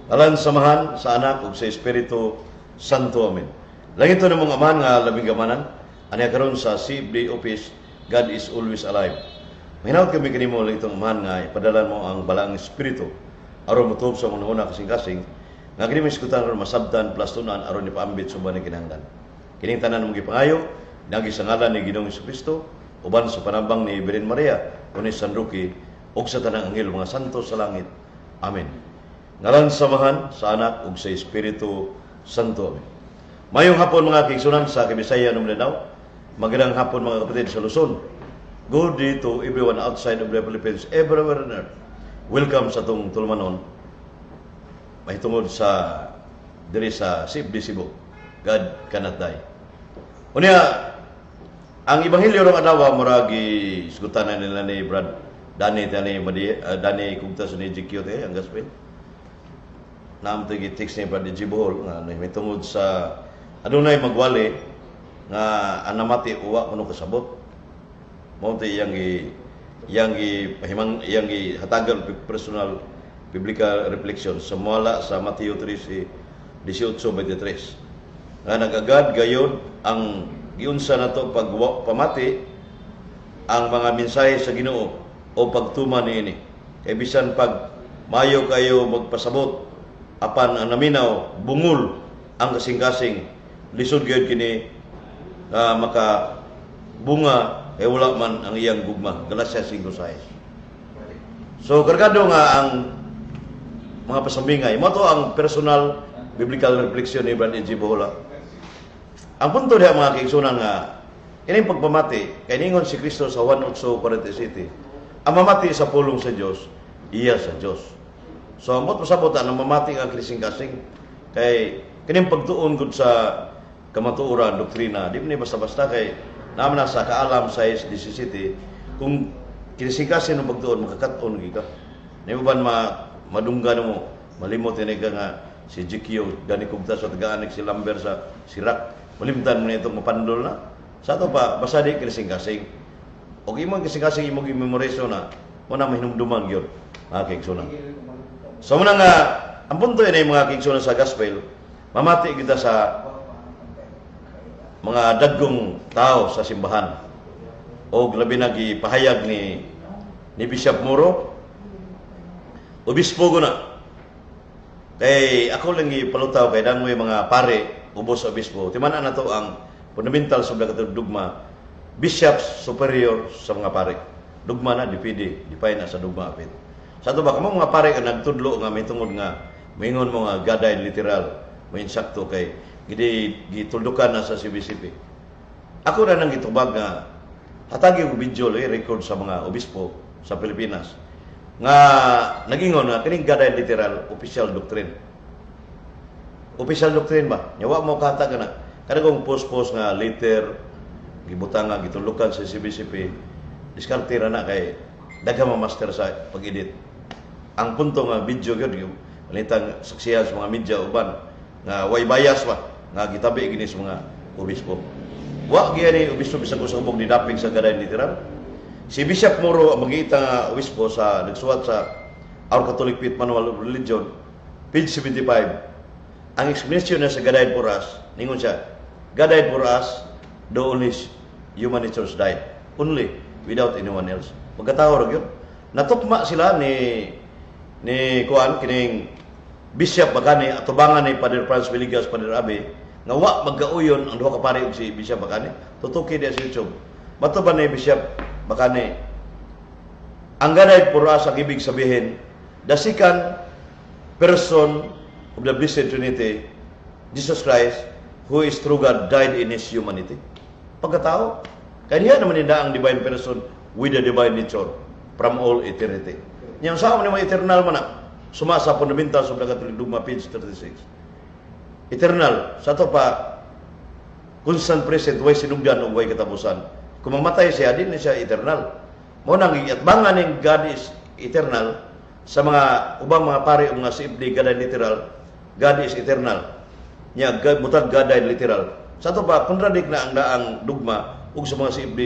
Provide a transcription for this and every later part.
Alang samahan sa anak ug sa Espiritu Santo. Amen. Langit na mong aman nga labing gamanan, aniya karon sa CFD office, God is always alive. Mahinawat kami kanimo lang itong aman nga ipadalan mo ang balaang Espiritu aron motub sa una kasing-kasing nga kini miskutan ron masabtan plus tunan aron ipaambit suban ni kinahanglan. Kining tanan mong gipangayo nagi sa ngalan ni Ginoong Jesucristo uban sa panambang ni Birhen Maria o ni San Roque ug sa tanang anghel mga santo sa langit. Amen. Ngalan samahan sa anak ug sa Espiritu Santo. Amen. Mayong hapon mga kaigsunan sa Kabisaya ug Mindanao. Magandang hapon mga kapatid sa Luzon. Good day to everyone outside of the Philippines, everywhere on earth. Welcome sa itong tulumanon. Mahitungod sa diri sa CFD Cebu. God cannot die. Unya, ang Ebanghelyo ng adlaw muragi isgutan nila ni Brad Dani Kugtas ni GQ ang gospel. Naam to text ni Brad Jibohol nga mahitungod sa adunay magwali nga anamati uwa kuno kasabot. Mao tay yang hatagan personal biblical reflection sa mula sa Mateo 13:18-23 nga nagagad gayon ang giunsa nato pag pamati ang mga mensahe sa Ginoo o pagtuman niini kay bisan pag mayo kayo magpasabot apan ang naminaw bungol ang kasing-kasing lisod gyud kini maka bunga wala man ang iyang gugma. Galatians 5:6. So kargado nga ang mga pasambingay mo to ang personal biblical reflection ni Brad Jibohol. Ang punto diha mga kaigsunan nga kining pagpamati kay ningon si Kristo sa 1:8:47 ang mamati sa pulong sa Dios iya sa Dios. So amot pasabot ang mamati ang kasing-kasing kay kining pagtuon gud sa kamatuoran doktrina di man basta-basta kay naman na sa kaalam sa 17 kung kinisikasin ng pagtuon makakaton gika na iban madunggan mo malimot ini ka nga si GQ Dani Kugtas sa taga-anik si Lambert sa Sirak malimtan mo nitong mapandol na sa ato pa basta di kinisikasin o imong kinisikasin imong memorizo na mo na mahinumduman yun mga kaigsunan. So muna nga ang punto yun ay mga kaigsunan sa gospel mamati kita sa mga dagkong tao sa simbahan o labi na gipahayag ni Bishop Moro obispo ko na kay ako lang ipalutaw kay dangmoy mga pare ubos sa obispo timan na to ang fundamental sa dugma bishop superior sa mga pare dugma na dipidi dipay na sa dugma apit sa to ba kamo mga pare ka nagtudlo nga may tungod nga mingon mo nga gaday literal may insakto kay gituldukan na sa CBCP. Ako na nang gitubag nga hatagi ko video record sa mga obispo sa Pilipinas nga nagingon nga kining gaday literal official doctrine. Official doctrine ba? Nyawa mo kahatag na kanang post nga later gibutang nga gituldukan sa CBCP diskarte ra na kay daghang master sa pag-edit. Ang punto nga video gyud palitang saksihan sa mga media uban nga way bias ba nga gitabi gini sa mga obispo. Wa gyud obispo bisag usabog ni dapig sa gaday literal. Si Bishop Moro ang magita nga obispo sa nagsuwat sa Our Catholic Faith Manual of Religion page 75. Ang explanation na sa gaday for us ningon siya, gaday for us the only human natures died only without anyone else. Pagkatao ra gyud natukma sila ni kuan kining Bishop Bakani atubangan ni Padre Franz Villegas Padre Abe nga wa magkauyon ang duha ka pare ug si Bishop Bakani tutuki dia sa YouTube matuban ni Bishop Bakani ang gaday pura sa ibig sabihin the second person of the Blessed Trinity Jesus Christ who is true God died in his humanity pagkatao kaya naman ninda ang divine person with the divine nature from all eternity yang sa man eternal man suma sa fundamental sa Katolik dogma page 36. Eternal sa to pa constant present way sinugdan ug way katapusan. Kung mamatay siya din siya eternal. Mo nang giatbangan ning God is eternal sa mga ubang mga pare ug mga CFD God literal, God is eternal. Nya butag God literal. Sa to pa contradict na ang daang dogma ug sa mga CFD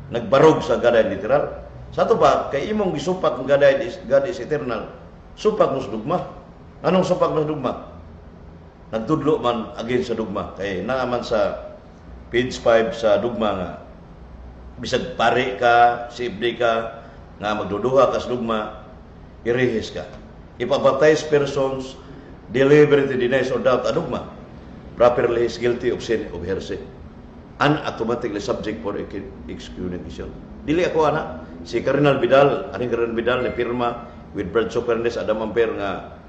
nagbarog sa God literal. Sa to pa kay imong gisupak ang God is eternal. Supak mo sa dugma. Anong supak ng dugma? Nagtudlo man against sa dugma. Kay naaman sa page 5 sa dugma nga bisag pare ka, sibdi ka, nga magduduha ka sa dugma, irehis ka. Ipabaptize persons deliberately denies or doubt a dugma, properly is guilty of sin of heresy and automatically subject for excommunication. Dili ako ana, si Cardinal Vidal, aning Cardinal Vidal ni pirma with Bradshaw Fernandez Adam Amper nga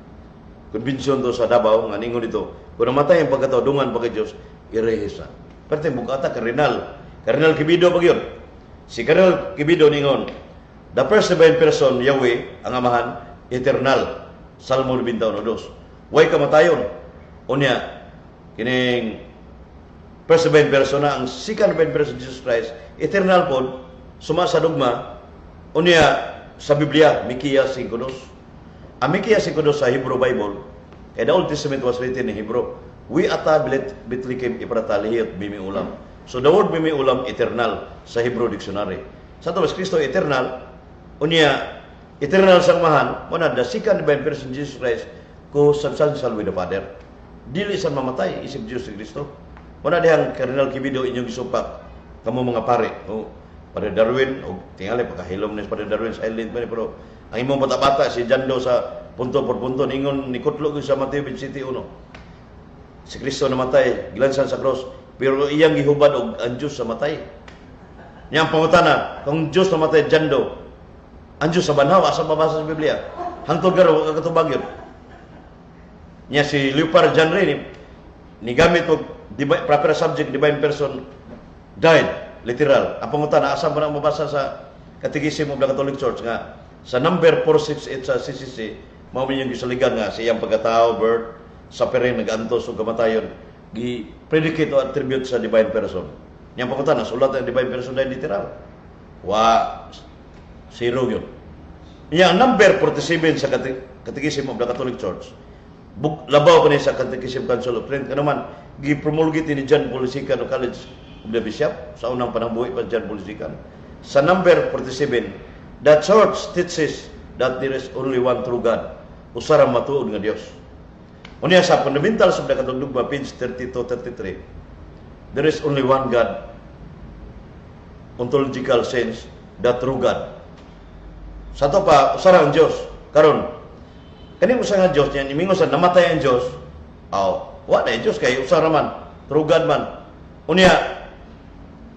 convention to sa Davao nga ningon dito, kung namatay ang pagkatao dungan pa kay Dios, irehis na. Pero bukata Cardinal Kibido pag yun. Si Cardinal Kibido ningon, the first divine person, Yahweh, ang amahan, eternal. Salmo 21:2. Way kamatayon. Unya, kining first divine person na ang second divine person, Jesus Christ, eternal po, suma sa dugma, unya, sa Biblia, Mikias 5:2. Ang Mikias 5:2 sa Hebrew Bible, kaya the Old Testament was written in Hebrew, we ata bitlikim ipratalihit bimi ulam. So the word bimi ulam, eternal, sa Hebrew Dictionary. Sa Thomas Kristo, eternal, unya, eternal sang mahan, muna, the second divine person, Jesus Christ, ko substantial with the Father. Dili sa mamatay, isip Diyos si Kristo. Muna dihang Cardinal Kibido inyong isupak, kamo mga pare, Padre Darwin, o tingali, pagkahilom na si Padre Darwin, silent pa ni, pero ang imong bata-bata, si Jando sa punto por punto, ningon ni Kutlo sa Mateo 27:1. Si Kristo namatay, gilansan sa cross, pero iyang gihubad og ang Diyos sa matay. Niyang pangutana, kung Diyos namatay, Jando, ang Diyos sa banhaw, asa mabasa sa Biblia? Hangtod garo, kakatubag yun. Niya si Leopard John Ray, ni gamit og proper subject, divine person, died, literal. Ang pangutana, asa ba na mabasa sa Catechism of the Catholic Church nga, sa number 468 sa CCC, mao man yung gisaligan nga sa iyang pagkatao, birth, suffering, nag-antos o kamatayon, gi-predicate o attribute sa divine person. Niyang pangutana, sulat ang divine person dahil literal. Zero yun. Yang number 47 sa Catechism of the Catholic Church, labaw pa niya sa Catechism Council of Trent, naman, gi-promulgate ni John Paul II o College of the Bishop, sa unang panambuhi pa John Paul II. Sa number 47, the Church teaches that there is only one true God, usara matuod nga Dios. Unya sa Fundamentals of the Catholic Dogma, page 32-33, there is only one God, ontological sense, the true God. Sa to pa, usara ang Diyos. Karon, kaning usa nga Diyos niya, imingo sa namatay ang Diyos, wa na yung Diyos, kay usara man, true God man. Unya,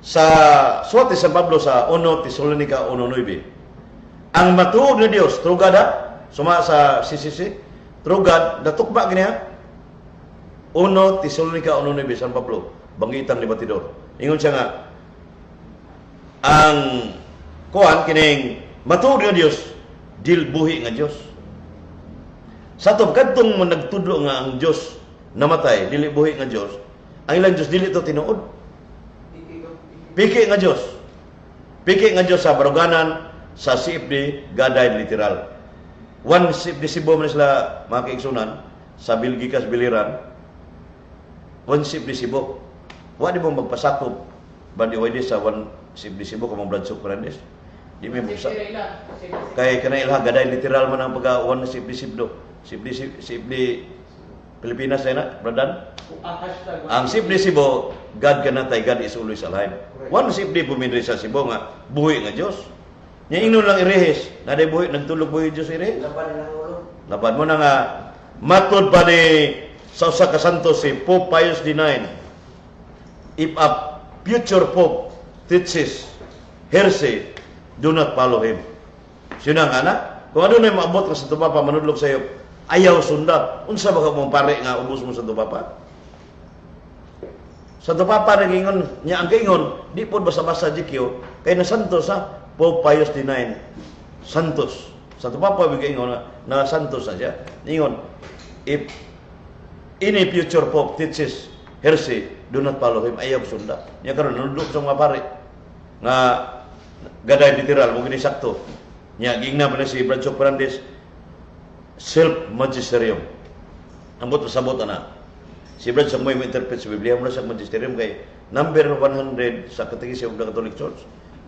sa suwat ni San Pablo sa 1 Tesalonica 1:9, ang matuod na Diyos, true God suma sa CCC, true God, natukba ganiya, 1 Tesalonica 1:9, San Pablo, bangitan ni Batidor. Ingon siya nga, ang kuan kining matuod nga Dios dil buhi nga Dios. Sa to kadtong mo nagtudlo nga ang Dios namatay dili buhi nga Dios, ang ilang Dios dili to tinuod. Piki nga Dios. Piki nga Dios sa baruganan sa CFD gaday literal. One CFD Cebu man sila mga kaigsunan sa Bilgikas Biliran. One CFD Cebu. Wa di mo magpasakop bandi wadi sa one CFD Cebu kamo Bradshaw Fernandez. Di may busa. Kay kanay ilha gaday literal man ang pagka-one CFD Cebu. CFD Pilipinas na, Bradan. Ang CFD Cebu, God kanatay, God is always alive. One CFD pumindri sa Cebu nga buhi nga Dios. Nya ingnon lang irehis, naday buhi nagtulog buhi Dios irehis. Laban mo na nga matud pa ni sa usa ka santo si Pope Pius IX. If a future Pope teaches heresy, do not follow him. Sino nga na? Kung ano na maabot ka sa Papa manudlog sa iyo, ayaw sunda. Unsa ba ka mong pare nga ubos mo sa Papa? Sa Papa nagingon niya ang gingon, di po basa-basa jikyo kay na santos Pope Pius IX. Santos. Sa Papa bigingon na santos na siya. Ingon, if any future Pope teaches heresy, do not follow him. Ayaw sunda. Niya karon nudlog sa mga pare nga gaday literal mo gini sakto. Nya gingna man si Bradshaw Fernandez self magisterium. Ambot pasabot na. Si Bradshaw mo interpret sa Biblia mo sa magisterium kay number 100 sa Catechism of the Catholic Church.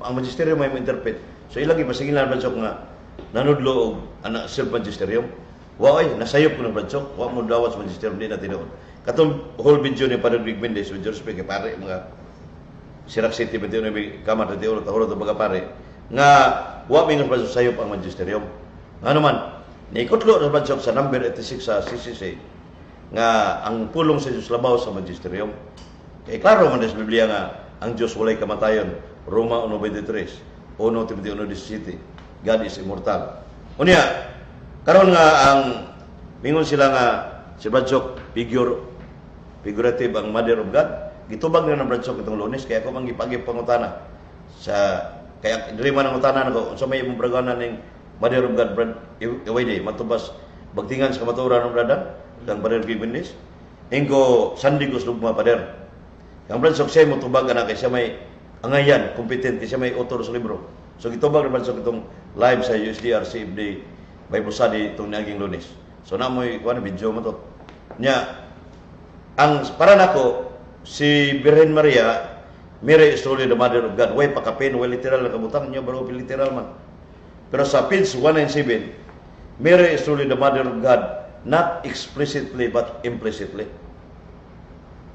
Ang magisterium mo interpret. So ilang ipasingilan Bradshaw nga nanudlo og ana self magisterium. Wa oy, nasayop ko ng Bradsok, wa mo dawat sa magisterium di na tinuod. Katong whole video ni Padre Greg Mendez, with respect kay pare mga Sirac City pati na may kamar na tiuro tahuro to baga pare nga wa mi nga Bradsok sayop ang magisterium. Ano man, niikutlo na Bradsok sa number 86 sa CCC nga ang pulong sa Dios labaw sa magisterium. Kay klaro man sa Biblia nga ang Dios walay kamatayon. Roma 1:23, 1 Timoteo 1:17. God is immortal. Unya, karon nga ang mingon sila nga si Bradsok figurative ang Mother of God. Gitubag na ng Bradsok itong Lunes kaya ako mangipagip pangutana sa kaya diri man ang utana nako unsa may imong braganan ning Mother of God brad iway matubas bagtingan sa kamaturan ng brada kang Padre Gibenes ingko sandi ko lugma pader ang Bradsok siya mo tubag ana kay siya may angayan competent kay siya may author sa libro so gitubag ng Bradsok itong live sa USDR CFD Bible study itong naging Lunes so namoy kuan video mo to nya ang para nako si Birhen Maria Mary is truly the Mother of God way pakapin way literal na kabutang niya baro literal man pero sa page 197 Mary is truly the Mother of God not explicitly but implicitly.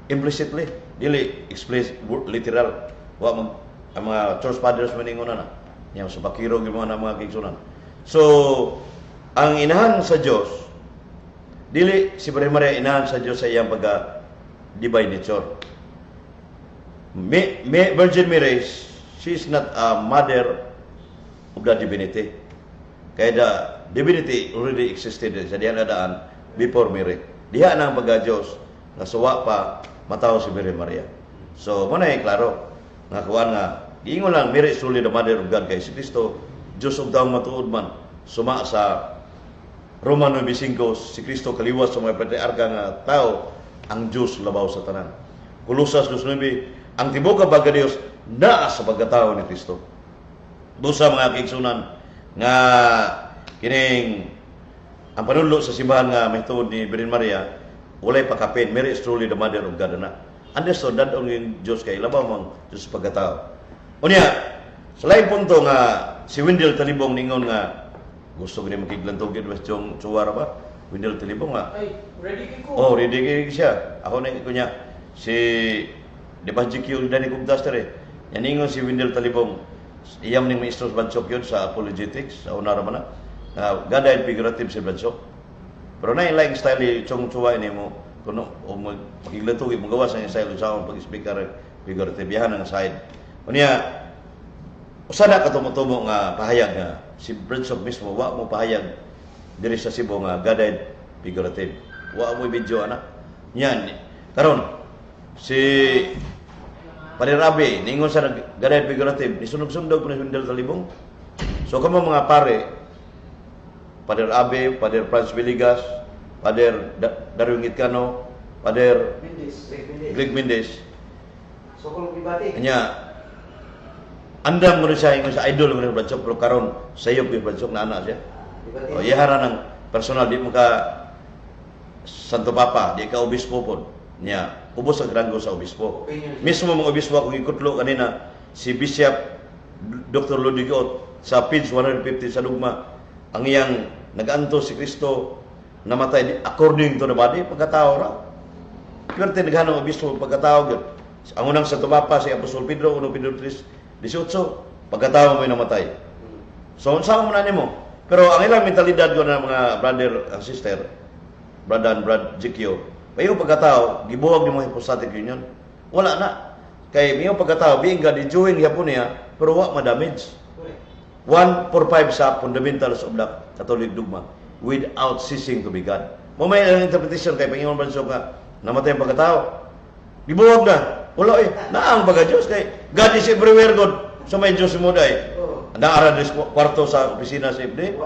Implicitly, dili explicit literal. Wa mag ang mga church fathers maningon na. Yang sa bakiro gyud na mga kigsunan. So, ang inahan sa Dios dili si Maria inahan sa Dios sa iyang pagka divine nature. Virgin Mary, she is not a mother of the divinity. Kaya the divinity already existed sa diyan daan before Mary. Diha na ang pagka-Diyos na suwa pa mataw si Virgin Maria. So, muna klaro nga kuwan nga giingon lang Mary is truly the Mother of God kay si Kristo Diyos ug taong matuod man suma sa Roma 9:5 si Kristo kaliwas sa mga patriarka nga tao ang Diyos labaw sa tanan. Kolosas 2:9 ang tibuok nga pagka Dios naa sa pagkatao ni Kristo. Busa mga kigsunan nga kining ang panunlo sa simbahan nga may tuod ni Virgin Maria walay pakapin Mary is truly the Mother of God na understood that only Diyos kay labaw mang Diyos pagkatao unya sa lain punto nga si Wendell Talibong ningon nga gusto gani makiglantog gid was yung suwara ba Wendell Talibong nga ay ready ko ready kay siya ako na ko niya si di ba GQ Danny Kubdaster yan ningon si Wendell Talibong iyam ning Maestros Bradsok yun sa apologetics sa una raman na gada and figurative si Bradsok pero na yung like style yung tsuwa ini mo kuno o magiglatog mo gawas ang style sa pag-speaker figurative yahan ang side unya usada ka tumutumo nga pahayag nga si Bradsok mismo wa mo pahayag diri sa Cebu nga gada and figurative wa mo video ana yan karon si Panirabi, ningon sa gada figurative, nisunog-sundog po ni Wendell Talibong. So kamo mga pare, Pader Abe, Pader Franz Villegas, Pader Darwin Gitcano, Pader Greg Mendez. so kung ibati Kanya, andam mo rin siya, yung sa idol mo rin Bradsok, pero karon sayop yung Bradsok na anak siya. O ihara ng personal, di mo ka Santo Papa, di ka obispo po niya. Ubos ang ranggo sa obispo. Mismo mga obispo akong ikutlo kanina si Bishop Dr. Lodigot sa page 150 sa lugma ang iyang nag-anto si Kristo namatay according to the body pagkatao ra. Kwerte naghanong obispo pagkatao gyud. Ang unang sa Papa si Apostol Pedro 1 Pedro 3:18 pagkatao mo namatay. So unsa mo na nimo? Pero ang ilang mentalidad ko na mga brother and sister, brother and brad GQ Mayo pagkatao, gibuwag ni mga hypostatic union. Wala na. Kay mayo pagkatao, being God, enjoying yapon niya, pero wa ma-damage. 145 sa fundamentals of the Catholic dogma, without ceasing to be God. Mamay ang interpretation kay Panginoon Bradsok nga, namatay ang pagkatao. Gibuwag na. Wala naang baga Diyos kay God is everywhere God. So may Diyos mo day. Naara des kwarto sa opisina sa FD.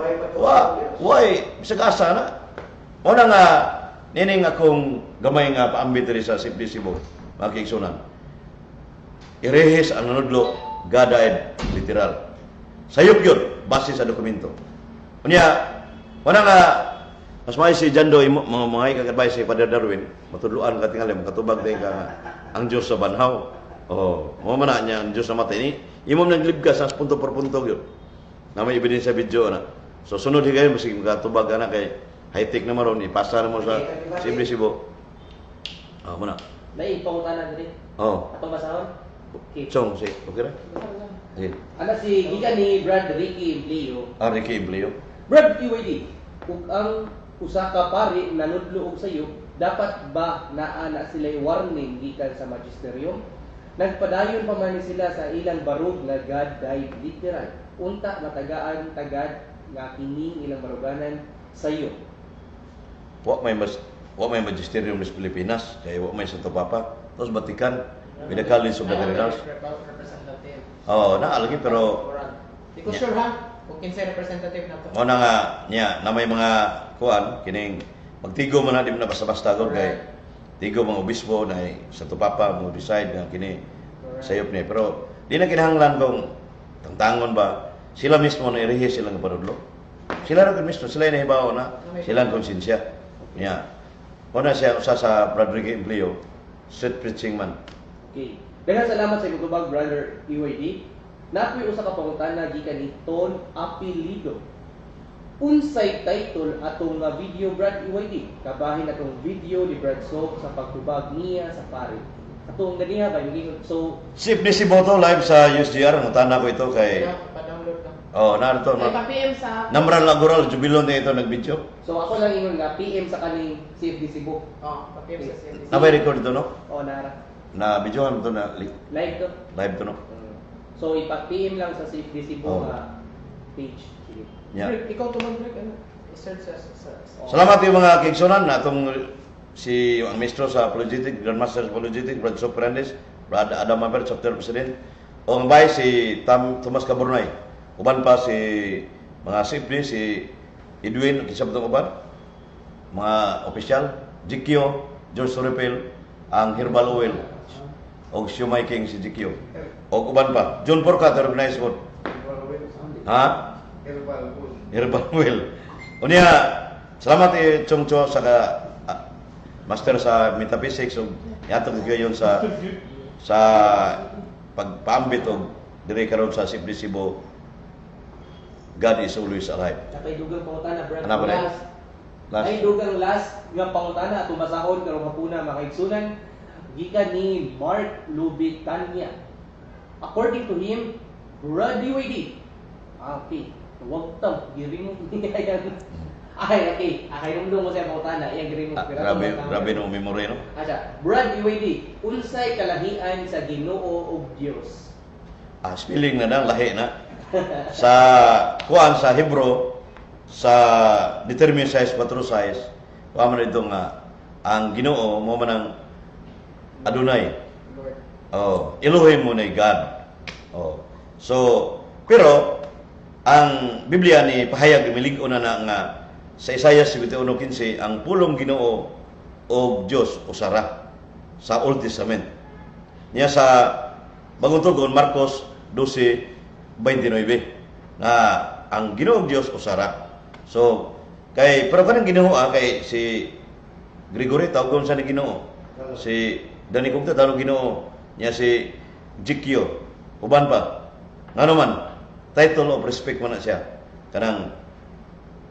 Why? Bisag asa na. Una nga, nining akong gamay nga paambit diri sa Sibdi Cebu, mga kigsunan. Irehis ang nanudlo, gadaed literal. Sayop yun, base sa dokumento. Kunya, wala nga, mas may si Jando, mga kakadbay si Father Darwin, matudluan ka tingali, makatubag din ka ang Diyos sa banhaw. Mga mana niya, ang Diyos na matay ni. Imom naglibgas sa punto per punto yun. Na may ebidensya video na. So sunod higay, masig makatubag ka na kay high-tech naman ron, ipasa mo sa Sible Cebu. Muna. May pangutana diri. Atong basahon. Okay. Chong, si, okay ra? Sige. Ana si gikan ni Brad Ricky Leo. Ricky Imblio. Brad EYD, kung ang usa ka pari nanudlo og sayo, dapat ba naa na sila warning gikan sa magisterium? Nagpadayon pa man sila sa ilang barug nga God died literal. Unta natagaan tagad nga kining ilang baruganan sayo. Wa may magisterium sa Pilipinas, kaya wa may Santo Papa. Tapos Vatican, College of the Cardinals. Representative. Naalagi pero Di ko sure ha, kung kinsay representative na to. mo na nga niya na may mga kuan kining magtigo man na di mo na basta-basta gud kay tigo mga obispo na Santo Papa mo decide nga kini sayop ni, pero di na kinahanglan kung tangtangon ba sila mismo na irihe sila nga panudlo. Sila ra gud mismo sila na hibaw na sila ang konsensya niya. Una siya usa sa Rodrigo Empleo, street preaching man. Okay. Daghang salamat sa imong tubag, Brother EYD. Napoy usa ka pangutana gikan ni Ton Apelido. Unsay title atong nga video, Brad EYD? Kabahin atong video ni Brad Soap sa pagtubag niya sa pari. Atong ganiha ba yung so Sip ni si Boto live sa USGR, ngutana ko ito kay Pa-download lang. narito Ay, pa-PM sa... Namran Lagural jubilon na ito nag-video. so ako lang ingon nga PM sa kaning CFD Cebu. Pa-PM sa CNBC. Na may record ito no? Nara. Na videohan ito na Live to. live ito no? So ipa-PM lang sa CFD Cebu Oh. nga page. Sige. Yeah. Break, ikaw tumang break, ano? I-search sa... Salamat yung mga kigsunan na itong si ang ministro sa apologetic, Grandmaster sa apologetic, Brad Soprandes, Brad Adam Mabert, Chapter President, o ang bahay si Tomas Caburnay, uban pa si mga safety, si Edwin, kisab itong uban, mga opisyal, Jikyo, George Sorepel, ang Herbal Oil, o Siumay King si Jikyo, o uban pa, John Porcat, organized food. Ha? Herbal Oil. O niya, salamat Chong Cho sa master sa metaphysics o yatong gayon sa pagpaambit og diri karon sa Sible Cebu. God is always alive. Napay dugang pangutana, Brad. Ano ba na? Last. Ay dugang last nga pangutana atong basahon karong hapuna mga igsunan gikan ni Mark Lubitania. According to him, Brad EYD. Okay. Huwag tam, giring mo niya yan. Okay. Nung mo sa pangutana, iyang giring mo. Grabe no memory no. Asa, Brad EYD, unsay kalahian sa Ginoo ug Dios? Spelling na lang lahi na. Sa kuan sa Hebro sa determined size patro size, kuan man ito nga ang Ginoo mo man ang Adonai. Lord. Elohim mo na God. So, pero ang Biblia ni pahayag milig-o na nga sa Isaiah 71:15 ang pulong Ginoo o Dios usara sa Old Testament. Niya sa Bagong Tugon Marcos 12:29 na ang Ginoo Dios usara. So pero kanang Ginoo kay si Gregory tawgon sa ni Ginoo. Si Dani Kumta tawgon Ginoo. Niya si Jikyo uban pa. Ngano man title of respect man na siya kanang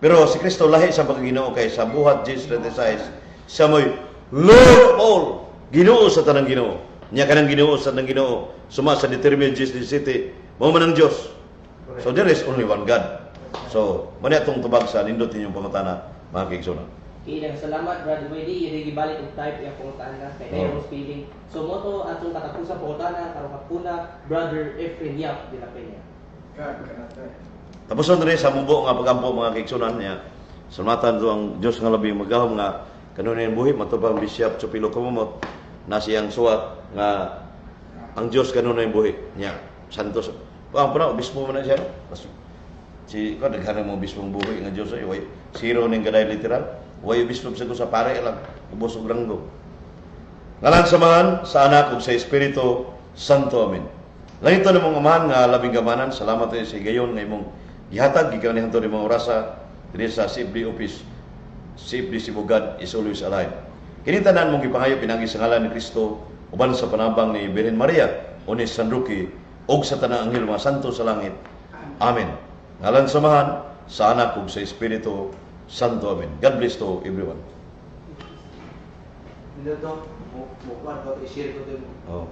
pero si Kristo lahi sa pagkaginoo kay sa buhat Jesus 26 siya mo'y Lord of all, Ginoo sa tanang Ginoo. Niya kanang Ginoo sa tanang Ginoo suma sa determined Jesus 17 mao man ang Dios. So there is only one God. So man atong tubag sa nindot ninyong pangutana mga kaigsunan. Ilang salamat, Brad EYD. Yung gibalik og type yung pangutana kay Dayong spelling. So mo to atong katapusan pangutana karong hapuna, Brother Efren Yap de la Peña. Tapos na rin sa mubo nga pagampo mga kaigsunan niya. Salamatan to ang Dios nga labi magahom nga kanunin buhi matubang Bishop Chupilo Kumumot na siyang suwat nga ang Dios kanunin buhi niya. Santos. Ang puna obispo man na siya. Si ko daghan mo obispo buhi nga Dios ay way zero ning gaday literal. Way obispo sa pare lang ubos og ranggo. Ngalan samahan sa anak ug sa Espiritu Santo. Amen. Langit na mong amahan nga labing gamanan, salamat tayo sa gayon nga imong gihatag gikan ni hanto ni mga orasa diri sa Sible office. Sible Cebu, God is always alive. Kini tanan mong gipangayo pinagi sa ngalan ni Kristo uban sa panabang ni Birhen Maria o ni San Roque ug sa tanang anghel mga santo sa langit. Amen. Ngalan samahan sa anak ug sa Espiritu Santo Amen. God bless to everyone. Dito to, mukwan ko, i-share ko to. Oh.